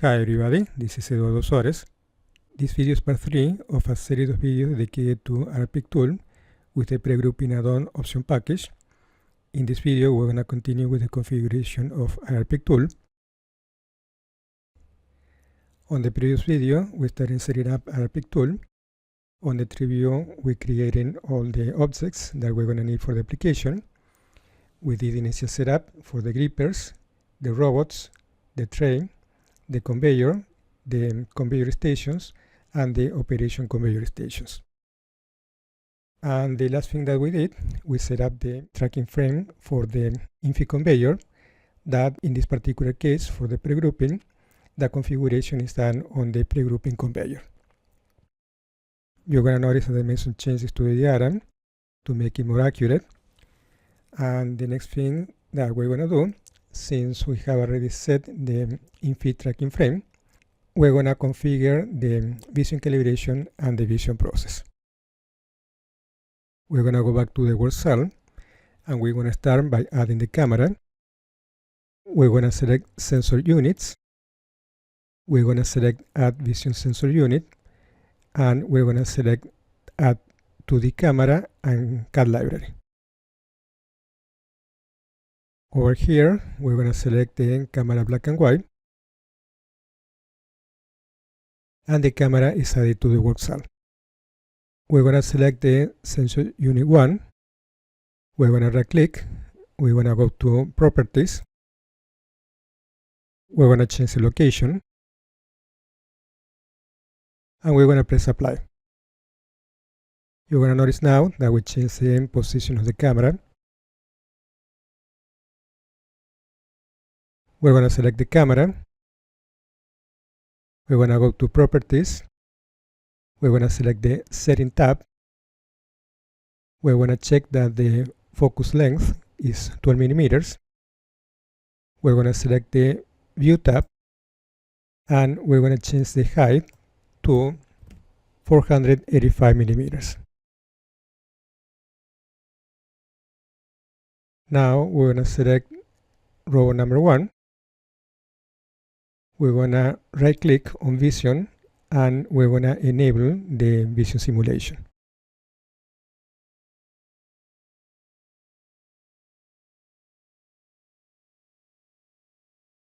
Hi everybody, this is Eduardo Suarez. This video is part 3 of a series of videos dedicated to iRPickTool with the pre-grouping add-on option package. In this video, we're going to continue with the configuration of iRPickTool. On the previous video, we started setting up iRPickTool. On the preview, we created all the objects that we're going to need for the application. We did initial setup for the grippers, the robots, the tray, the conveyor stations, and the operation conveyor stations. And the last thing that we did, we set up the tracking frame for the infeed conveyor, that in this particular case, for the pre-grouping, the configuration is done on the pre-grouping conveyor. You're going to notice that I made some changes to the diagram to make it more accurate. And the next thing that we're going to do, since we have already set the infeed tracking frame, we're going to configure the vision calibration and the vision process. We're going to go back to the work cell, and we're going to start by adding the camera. We're going to select sensor units. We're going to select add vision sensor unit, and we're going to select add to the camera and CAD library. Over here, we're going to select the camera black and white, and the camera is added to the work cell. We're going to select the sensor unit 1. We're going to right click. We're going to go to properties. We're going to change the location, and we're going to press apply. You're going to notice now that we changed the position of the camera. We're going to select the camera. We're going to go to properties. We're going to select the setting tab. We're going to check that the focus length is 12 millimeters. We're going to select the view tab, and we're going to change the height to 485 millimeters. Now we're going to select robot number 1. We're going to right click on vision, and we're going to enable the vision simulation.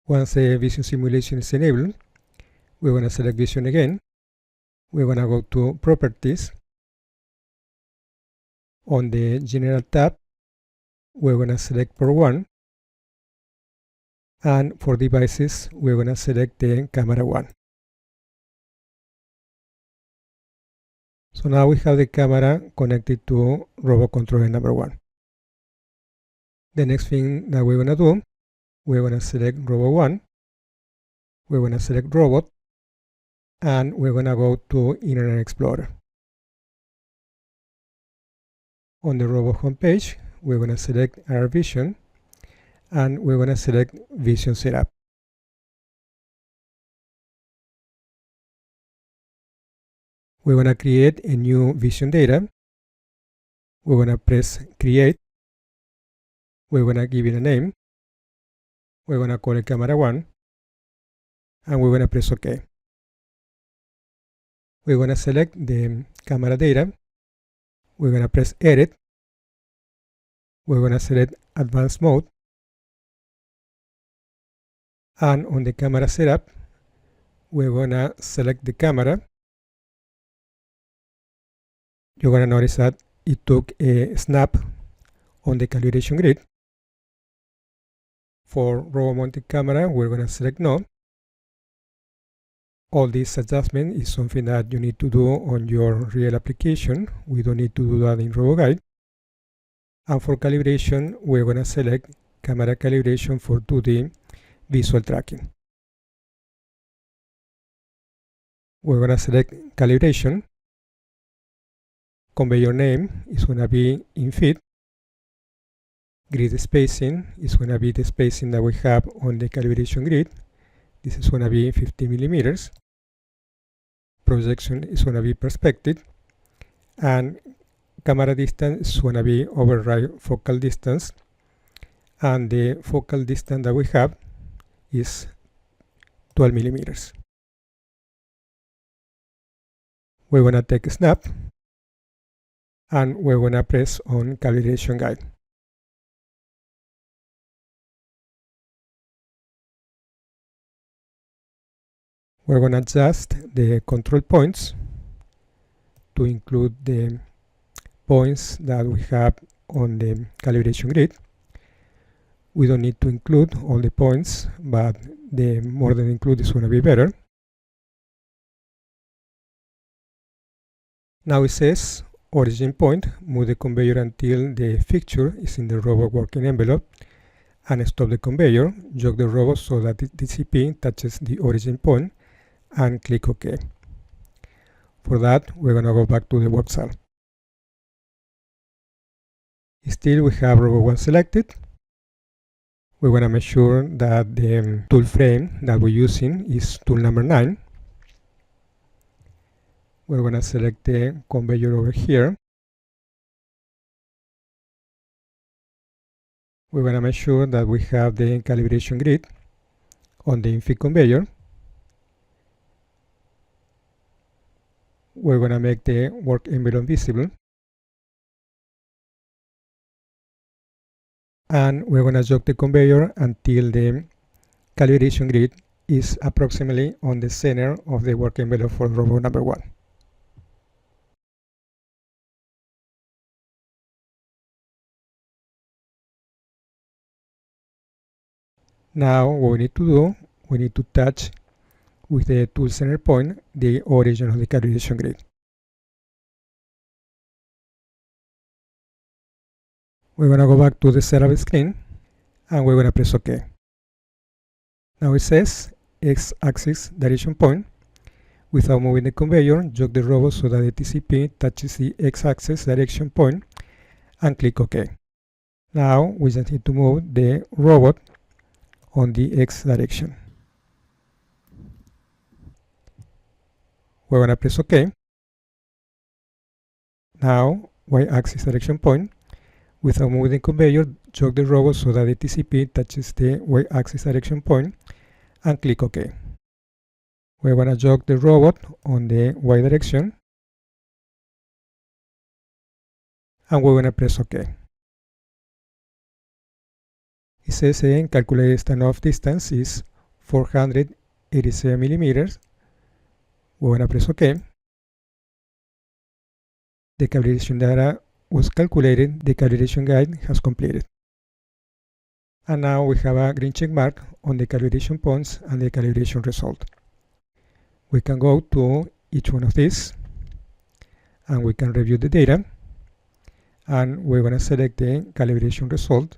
Once the vision simulation is enabled, we're going to select vision again. We're going to go to properties. On the general tab, we're going to select port 1. And for devices, we're going to select the camera 1. So now we have the camera connected to robot controller number 1. The next thing that we're going to do, we're going to select robot 1. We're going to select robot, and we're going to go to Internet Explorer. On the robot homepage, we're going to select our vision, and we're going to select vision setup. We're going to create a new vision data. We're going to press create. We're going to give it a name. We're going to call it camera 1, and we're going to press OK. We're going to select the camera data. We're going to press edit. We're going to select advanced mode. And on the camera setup, we're going to select the camera. You're going to notice that it took a snap on the calibration grid. For robot mounted camera, we're going to select no. All this adjustment is something that you need to do on your real application. We don't need to do that in RoboGuide. And for calibration, we're going to select camera calibration for 2D visual tracking. We're going to select calibration. Conveyor name is going to be infeed. Grid spacing is going to be the spacing that we have on the calibration grid. This is going to be 50 millimeters. Projection is going to be perspective. And camera distance is going to be override focal distance. And the focal distance that we have is 12 millimeters. We're going to take a snap and we're going to press on calibration guide. We're going to adjust the control points to include the points that we have on the calibration grid. We don't need to include all the points, but the more than include is going to be better. Now it says origin point, move the conveyor until the fixture is in the robot working envelope and stop the conveyor, jog the robot so that the DCP touches the origin point and click OK. For that, we're going to go back to the work cell. Still, we have robot 1 selected. We're going to make sure that the tool frame that we're using is tool number 9. We're going to select the conveyor over here. We're going to make sure that we have the calibration grid on the infeed conveyor. We're going to make the work envelope visible. And we're going to jog the conveyor until the calibration grid is approximately on the center of the work envelope for robot number 1. Now what we need to do, we need to touch with the tool center point the origin of the calibration grid. We're going to go back to the setup screen and we're going to press OK. Now it says X-axis direction point. Without moving the conveyor, jog the robot so that the TCP touches the X-axis direction point and click OK. Now we just need to move the robot on the X direction. We're going to press OK. Now Y-axis direction point. Without moving the conveyor, jog the robot so that the TCP touches the Y-axis direction point and click OK. We're going to jog the robot on the Y direction and we're going to press OK. It says again, calculated standoff distance is 487 millimeters. We're going to press OK. The calibration data was calculated, the calibration guide has completed. And now we have a green check mark on the calibration points and the calibration result. We can go to each one of these and we can review the data. And we're going to select the calibration result.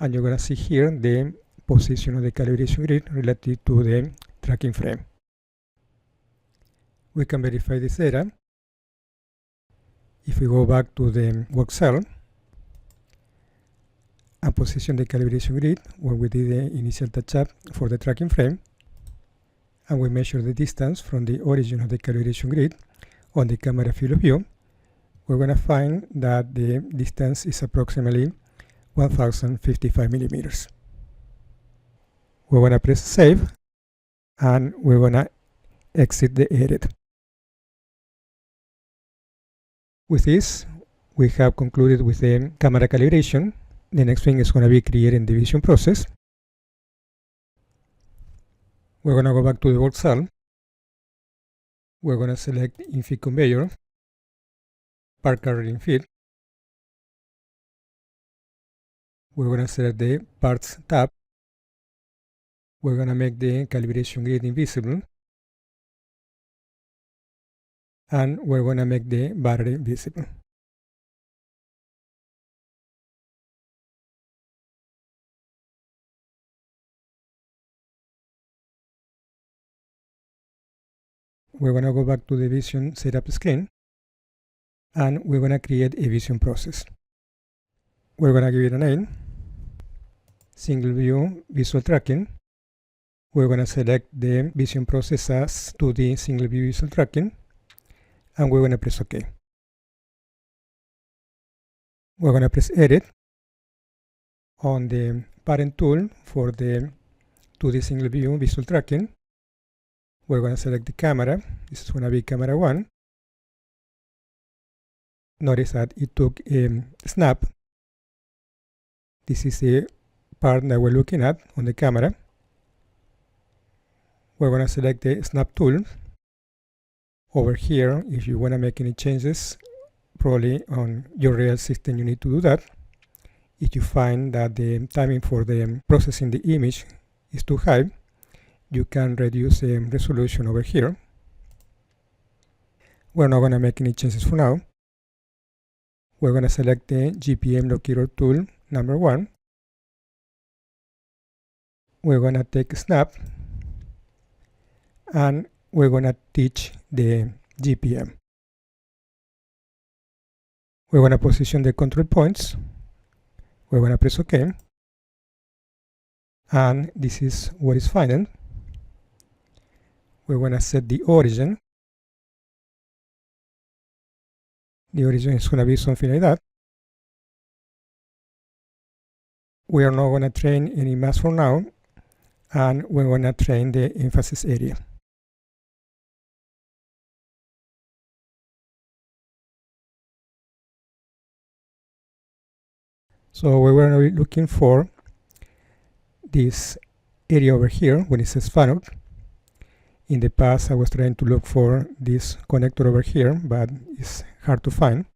And you're going to see here the position of the calibration grid relative to the tracking frame. We can verify this data. If we go back to the work cell and position the calibration grid where we did the initial touch-up for the tracking frame, and we measure the distance from the origin of the calibration grid on the camera field of view, we're going to find that the distance is approximately 1055 millimeters. We're going to press save and we're going to exit the edit. With this, we have concluded with the camera calibration. The next thing is going to be creating the vision process. We're going to go back to the work cell. We're going to select infeed conveyor, part carrier infeed. We're going to select the parts tab. We're going to make the calibration grid invisible. And we're going to make the battery visible. We're going to go back to the vision setup screen and we're going to create a vision process. We're going to give it a name, single view visual tracking. We're going to select the vision process as 2D single view visual tracking and we're going to press OK. We're going to press edit on the parent tool for the to the single view visual tracking. We're going to select the camera. This is going to be camera 1. Notice that it took a snap. This is the part that we're looking at on the camera. We're going to select the snap tool. Over here, if you want to make any changes, probably on your real system you need to do that. If you find that the timing for the processing the image is too high, you can reduce the resolution over here. We're not going to make any changes for now. We're going to select the GPM locator tool number 1. We're going to take a snap and we're going to teach the GPM. We're going to position the control points. We're going to press OK. And this is what is finding. We're going to set the origin. The origin is going to be something like that. We are not going to train any mask for now, and we're going to train the emphasis area. So we're going to be looking for this area over here when it says FANUC. In the past I was trying to look for this connector over here, but it's hard to find.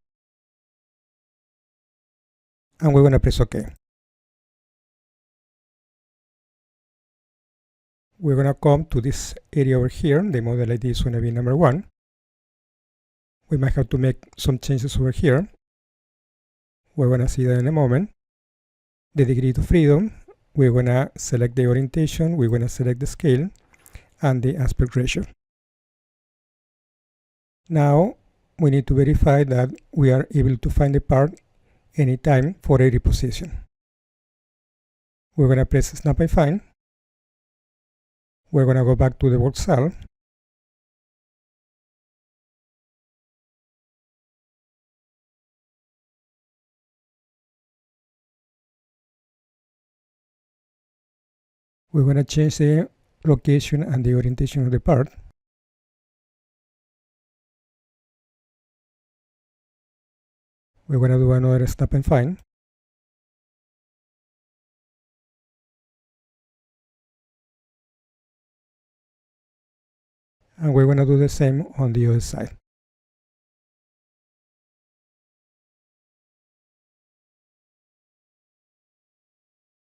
And we're going to press OK. We're going to come to this area over here. The model ID is going to be number 1. We might have to make some changes over here. We're going to see that in a moment. The degree of freedom, we're going to select the orientation, we're going to select the scale, and the aspect ratio. Now we need to verify that we are able to find the part anytime for every position. We're going to press Snap and Find. We're going to go back to the work cell. We're going to change the location and the orientation of the part. We're going to do another Snap and Find. And we're going to do the same on the other side.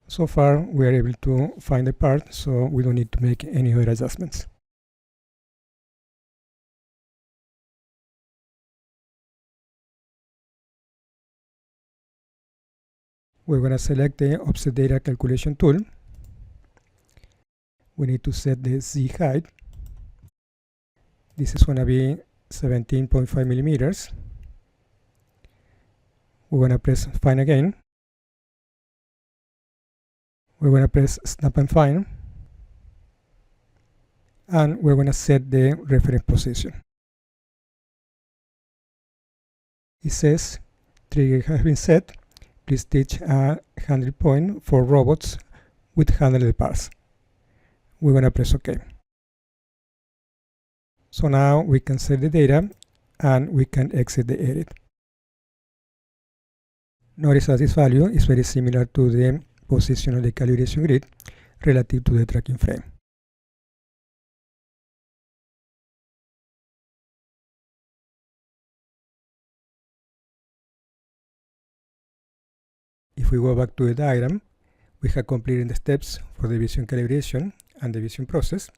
So far we are able to find the part, so we don't need to make any other adjustments. We're going to select the offset data calculation tool. We need to set the Z height. This is going to be 17.5 millimeters. We're going to press Find again. We're going to press Snap and Find. And we're going to set the reference position. It says trigger has been set. Please teach a handle point for robots with handled parts. We're going to press OK. So now we can set the data and we can exit the edit. Notice that this value is very similar to the position of the calibration grid relative to the tracking frame. If we go back to the diagram, we have completed the steps for the vision calibration and the vision process.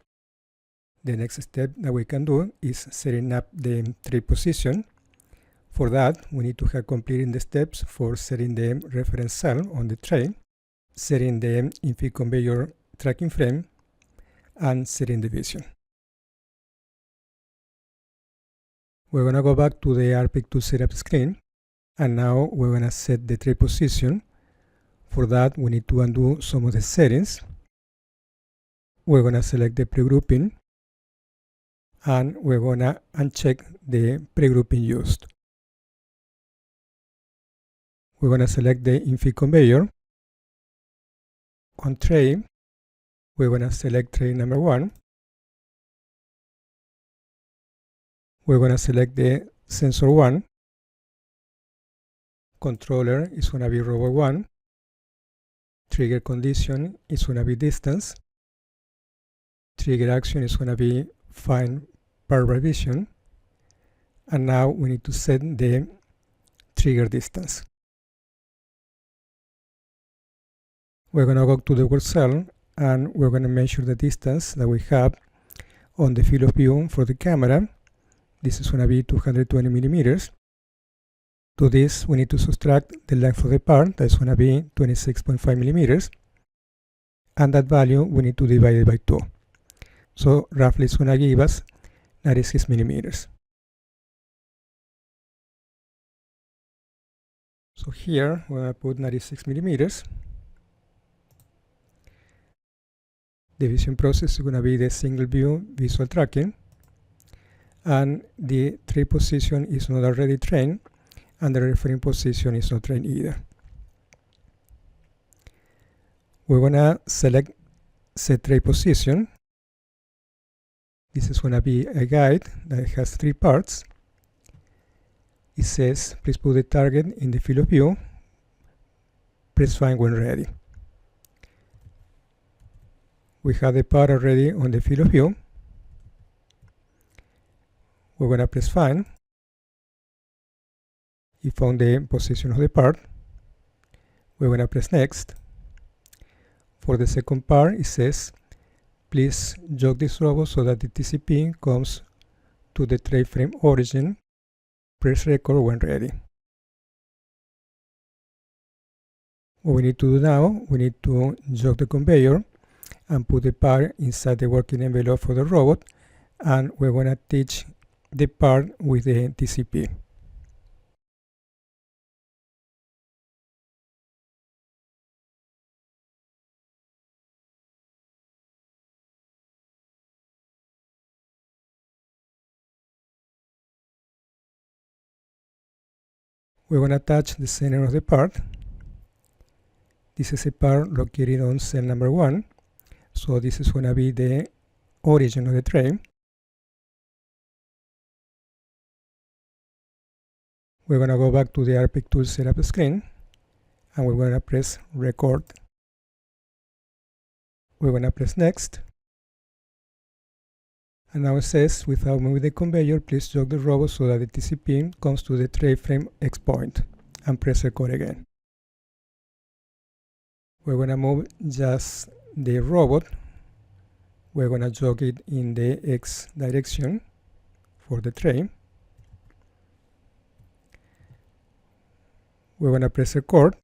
The next step that we can do is setting up the tray position. For that, we need to have completed the steps for setting the reference cell on the tray, setting the infeed conveyor tracking frame, and setting the vision. We're going to go back to the iRPickTool setup screen, and now we're going to set the tray position. For that, we need to undo some of the settings. We're going to select the pre-grouping, and we're going to uncheck the pre-grouping used. We're going to select the infeed conveyor. On tray, We're going to select tray number 1. We're going to select the sensor 1. Controller is going to be robot 1. Trigger condition is going to be distance. Trigger action is going to be find part revision. And now we need to set the trigger distance. We're going to go to the work cell and we're going to measure the distance that we have on the field of view for the camera. This is going to be 220 millimeters. To this, we need to subtract the length of the part. That's going to be 26.5 millimeters. And that value, we need to divide it by 2. So roughly it's going to give us 96 millimeters. So here, we're going to put 96 millimeters. The vision process is going to be the single view visual tracking. And the tray position is not already trained. And the referring position is not trained either. We're going to select set tray position. This is going to be a guide that has 3 parts. It says, please put the target in the field of view. Press find when ready. We have the part already on the field of view. We're going to press find. It found the position of the part. We're going to press next. For the second part, it says, please jog this robot so that the TCP comes to the tray frame origin. Press record when ready. What we need to do now, we need to jog the conveyor and put the part inside the working envelope for the robot, and we're going to teach the part with the TCP. We're going to attach the center of the part. This is a part located on cell number 1. So this is going to be the origin of the tray. We're going to go back to the iRPickTool setup screen and we're going to press record. We're going to press next. And now it says, without moving the conveyor, please jog the robot so that the TCP comes to the tray frame X point, and press record again. We're going to move just the robot. We're going to jog it in the X direction for the tray. We're going to press record.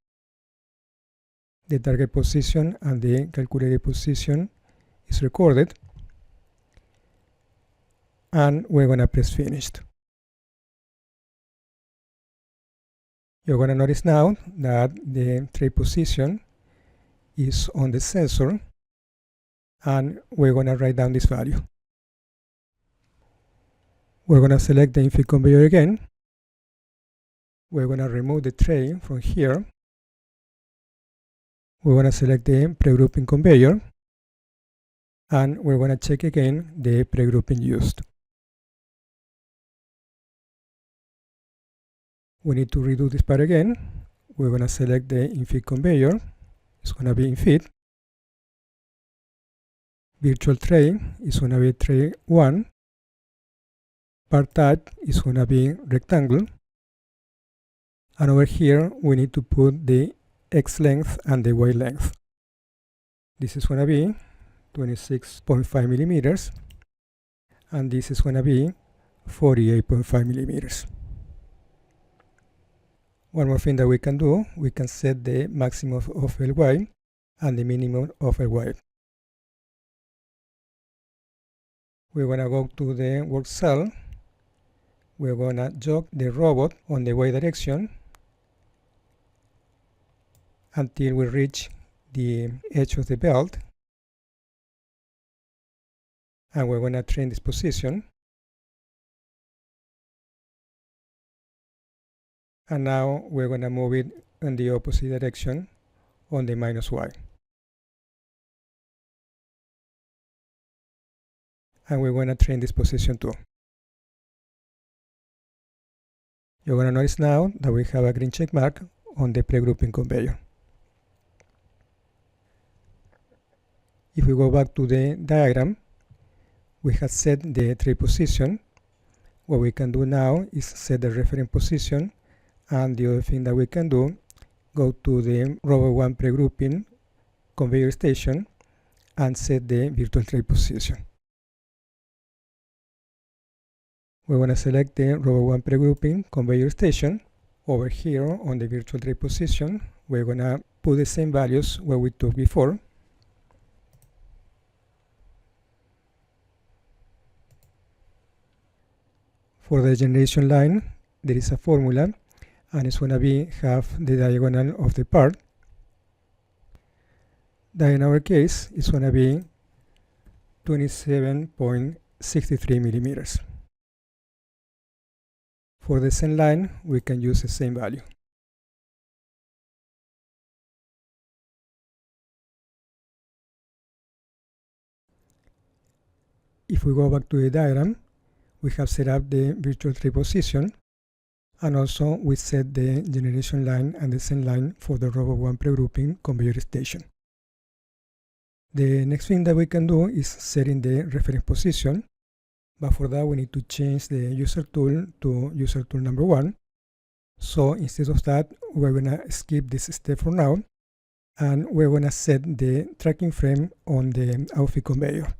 The target position and the calculated position is recorded. And we're going to press finished. You're going to notice now that the tray position is on the sensor, and we're going to write down this value. We're going to select the infeed conveyor again. We're going to remove the tray from here. We're going to select the pre-grouping conveyor, and we're going to check again the pre-grouping used. We need to redo this part again. We're going to select the infeed conveyor. It's going to be infeed. Virtual tray is going to be tray 1. Part type is going to be rectangle. And over here, we need to put the X length and the Y length. This is going to be 26.5 millimeters. And this is going to be 48.5 millimeters. One more thing that we can do, we can set the maximum of Ly and the minimum of Ly. We're going to go to the work cell. We're going to jog the robot on the Y direction until we reach the edge of the belt. And we're going to train this position. And now we're going to move it in the opposite direction on the -Y. and we're going to train this position too. You're going to notice now that we have a green check mark on the pre-grouping conveyor. If we go back to the diagram, we have set the tray position. What we can do now is set the reference position, and the other thing that we can do, go to the Robot 1 pre-grouping conveyor station and set the virtual tray position. We want to select the Robot 1 pre-grouping conveyor station. Over here on the virtual tray position, we're going to put the same values where we took before. For the generation line, there is a formula, and it's going to be half the diagonal of the part. That in our case, it's going to be 27.63 millimeters. For the same line, we can use the same value. If we go back to the diagram, we have set up the virtual tray position, and also we set the generation line and the same line for the Robot 1 pre-grouping conveyor station. The next thing that we can do is setting the reference position, but for that we need to change the user tool to user tool number 1. So instead of that, we're going to skip this step for now, and we're going to set the tracking frame on the outfit conveyor.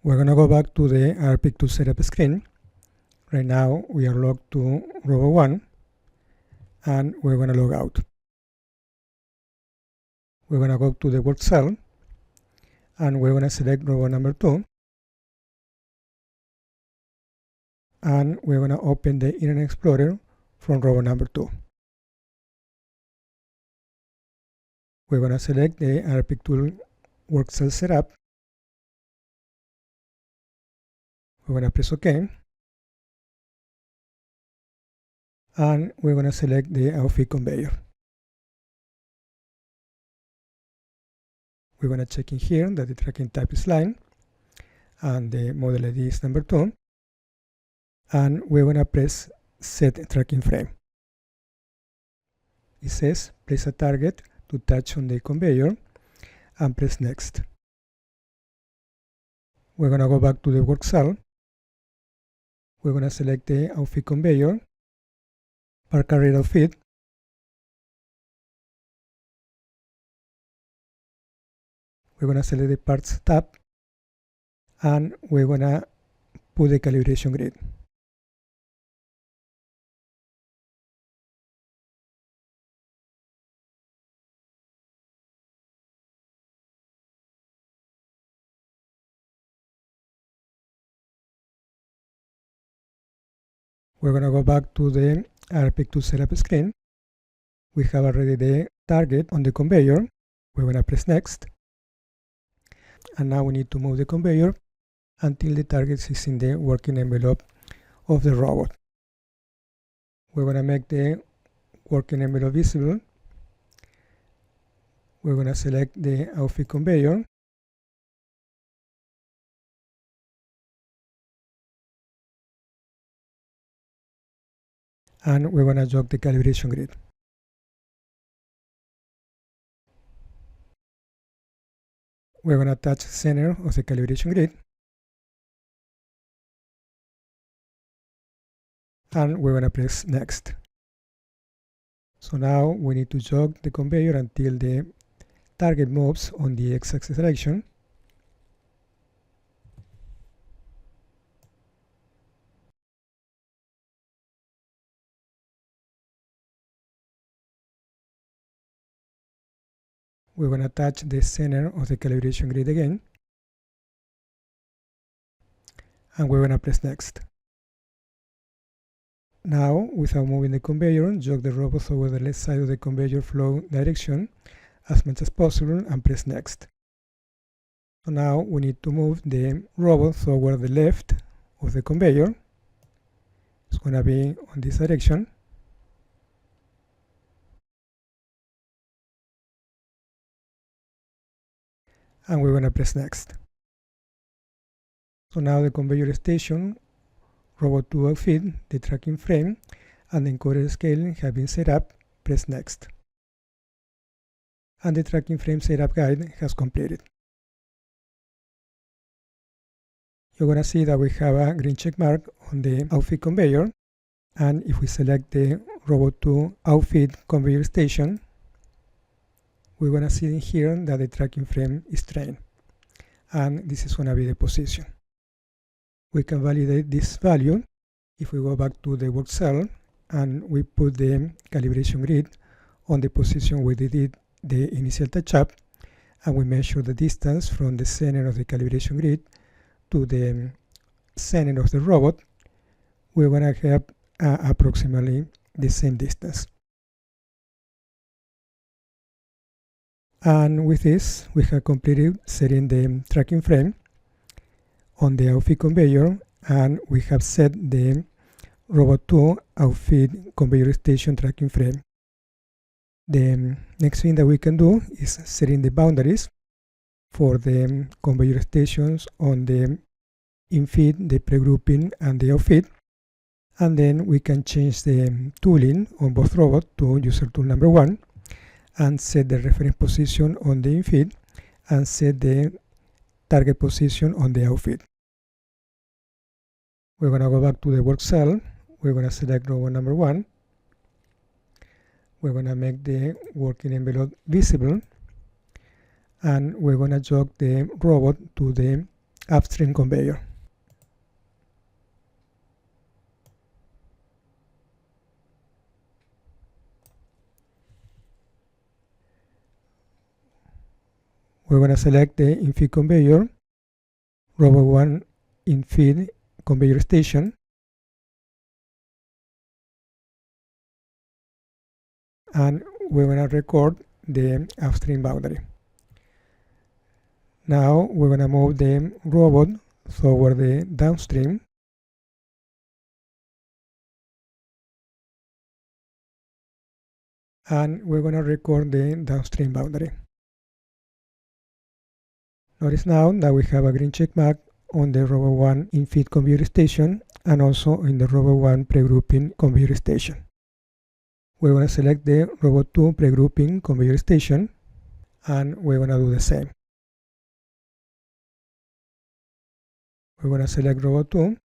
We're going to go back to the iRPickTool setup screen. Right now we are logged to Robot 1, and we're going to log out. We're going to go to the work cell, and we're going to select Robot number 2, and we're going to open the Internet Explorer from Robot number 2. We're going to select the iRPickTool work cell setup. We're going to press OK, and we're going to select the outfit conveyor. We're going to check in here that the tracking type is line, and the model ID is number 2, and we're going to press set tracking frame. It says place a target to touch on the conveyor, and press next. We're going to go back to the work cell. We're going to select the outfit conveyor, part carrier outfit, we're going to select the parts tab, and we're going to put the calibration grid. We're going to go back to the iRPickTool setup screen. We have already the target on the conveyor. We're going to press next. And now we need to move the conveyor until the target is in the working envelope of the robot. We're going to make the working envelope visible. We're going to select the outfit conveyor. And we're going to jog the calibration grid. We're going to touch center of the calibration grid. And we're going to press next. So now we need to jog the conveyor until the target moves on the x-axis direction. We're going to touch the center of the calibration grid again. And we're going to press next. Now, without moving the conveyor, jog the robot over the left side of the conveyor flow direction as much as possible and press next. So now we need to move the robot toward the left of the conveyor. It's going to be on this direction. And we're going to press next. So now the conveyor station, robot 2 outfit, the tracking frame, and the encoder scale have been set up. Press next. And the tracking frame setup guide has completed. You're going to see that we have a green check mark on the outfit conveyor. And if we select the robot 2 outfit conveyor station, we're going to see in here that the tracking frame is trained. And this is going to be the position. We can validate this value if we go back to the work cell and we put the calibration grid on the position where we did the initial touch-up, and we measure the distance from the center of the calibration grid to the center of the robot. We're going to have approximately the same distance. And with this, we have completed setting the tracking frame on the outfit conveyor, and we have set the robot 2 outfit conveyor station tracking frame. The next thing that we can do is setting the boundaries for the conveyor stations on the infeed, the pre-grouping, and the outfit. And then we can change the tooling on both robots to user tool number 1 and set the reference position on the infeed and set the target position on the outfit. We're going to go back to the work cell. We're going to select robot number 1. We're going to make the working envelope visible, and we're going to jog the robot to the upstream conveyor. We're going to select the infeed conveyor, robot 1 infeed conveyor station, and we're going to record the upstream boundary. Now we're going to move the robot toward the downstream, and we're going to record the downstream boundary. Notice now that we have a green check mark on the robot 1 infeed conveyor station and also in the robot 1 pre-grouping conveyor station. We're going to select the robot 2 pre-grouping conveyor station, and we're going to do the same. We're going to select robot 2.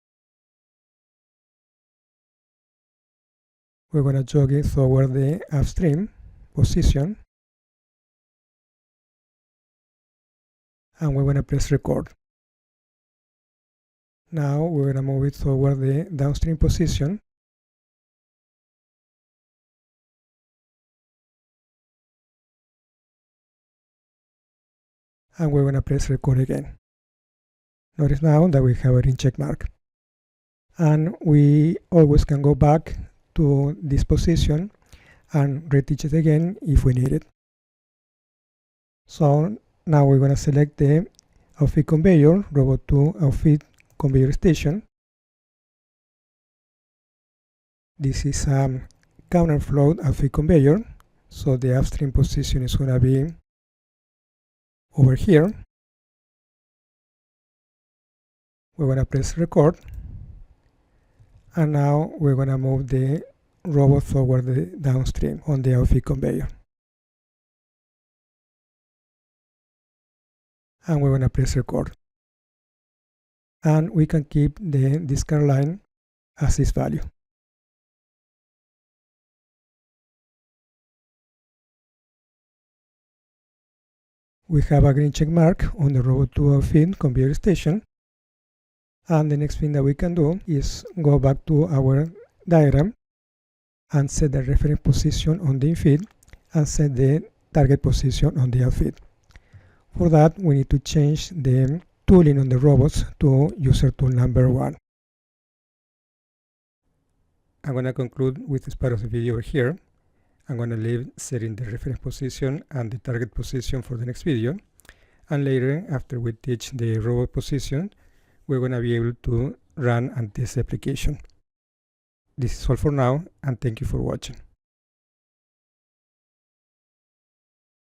We're going to jog it toward the upstream position, and we're going to press record. Now we're going to move it toward the downstream position, and we're going to press record again. Notice now that we have a green check mark. And we always can go back to this position and reteach it again if we need it. So now we're going to select the outfit conveyor, robot 2 outfit conveyor station. This is a counterflow outfit conveyor, so the upstream position is going to be over here. We're going to press record, and now we're going to move the robot toward the downstream on the outfit conveyor. And we're going to press record. And we can keep the discard line as its value. We have a green check mark on the robot 2 outfit conveyor station. And the next thing that we can do is go back to our diagram and set the reference position on the infeed and set the target position on the outfit. For that, we need to change the tooling on the robots to user tool number 1. I'm going to conclude with this part of the video here. I'm going to leave setting the reference position and the target position for the next video. And later, after we teach the robot position, we're going to be able to run and test the application. This is all for now, and thank you for watching.